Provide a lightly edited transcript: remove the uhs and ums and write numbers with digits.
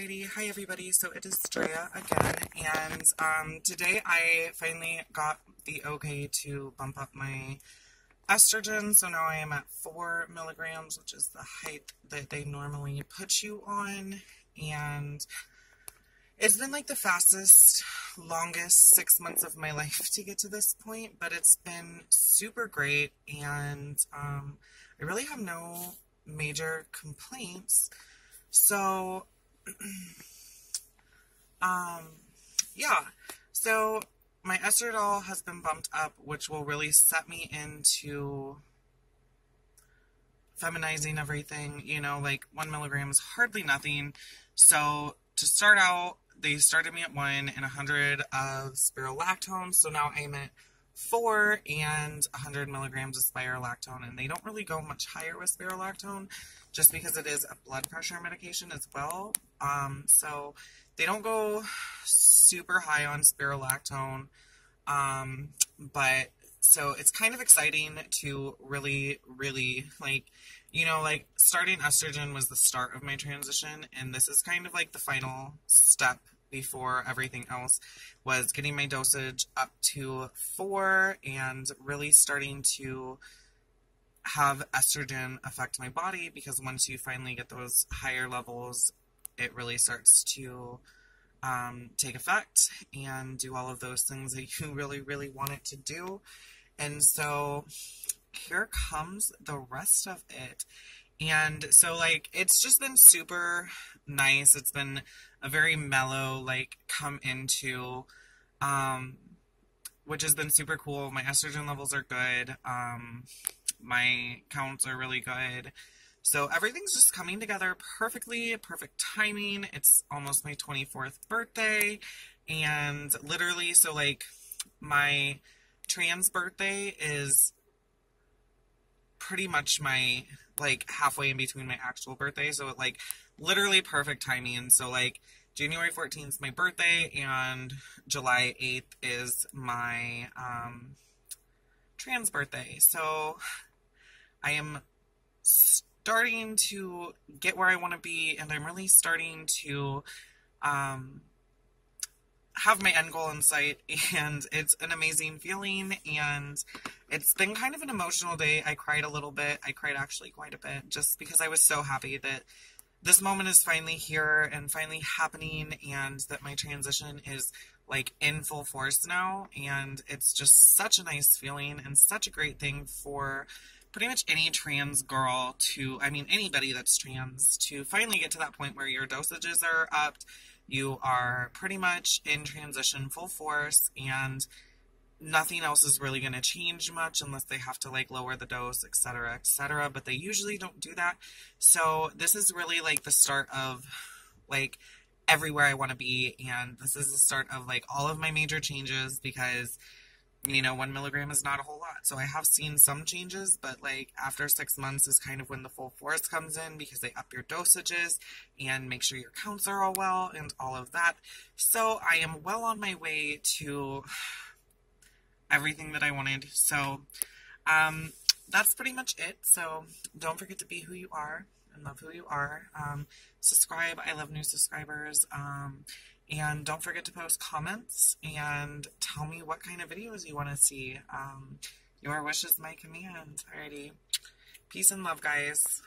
Alrighty, hi everybody, so it is Drea again, and today I finally got the okay to bump up my estrogen, so now I am at 4 milligrams, which is the height that they normally put you on, and it's been like the fastest, longest 6 months of my life to get to this point, but it's been super great, and I really have no major complaints. So, yeah, so my estradiol has been bumped up, which will really set me into feminizing everything, you know, like 1 milligram is hardly nothing. So to start out, they started me at 1 and 100 of spirulactone, so now I'm at 4 and 100 milligrams of spirulactone, and they don't really go much higher with spirulactone just because it is a blood pressure medication as well. So they don't go super high on spirulactone, but so it's kind of exciting to really, like, you know, like starting estrogen was the start of my transition, and this is kind of like the final step before everything else, was getting my dosage up to 4 and really starting to have estrogen affect my body, because once you finally get those higher levels, it really starts to take effect and do all of those things that you really want it to do. And so here comes the rest of it. And so, like, it's just been super nice. It's been a very mellow, like, come into, which has been super cool. My estrogen levels are good. My counts are really good. So everything's just coming together perfectly, perfect timing. It's almost my 24th birthday. And literally, so, like, my trans birthday is pretty much my, like, halfway in between my actual birthday, so it, like, literally perfect timing. So, like, January 14th is my birthday, and July 8th is my trans birthday. So I am starting to get where I want to be, and I'm really starting to have my end goal in sight, and it's an amazing feeling. And it's been kind of an emotional day. I cried a little bit. I cried actually quite a bit, just because I was so happy that this moment is finally here and finally happening, and that my transition is, like, in full force now. And it's just such a nice feeling and such a great thing for pretty much any trans girl to, I mean, anybody that's trans, to finally get to that point where your dosages are upped, you are pretty much in transition full force, and nothing else is really going to change much unless they have to, like, lower the dose, etc., etc., but they usually don't do that. So this is really, like, the start of, like, everywhere I want to be, and this is the start of, like, all of my major changes, because, you know, 1 milligram is not a whole lot. So I have seen some changes, but, like, after 6 months is kind of when the full force comes in, because they up your dosages and make sure your counts are all well and all of that. So I am well on my way to everything that I wanted. So that's pretty much it. So don't forget to be who you are and love who you are. Subscribe. I love new subscribers. And don't forget to post comments and tell me what kind of videos you want to see. Your wish is my command. Alrighty. Peace and love, guys.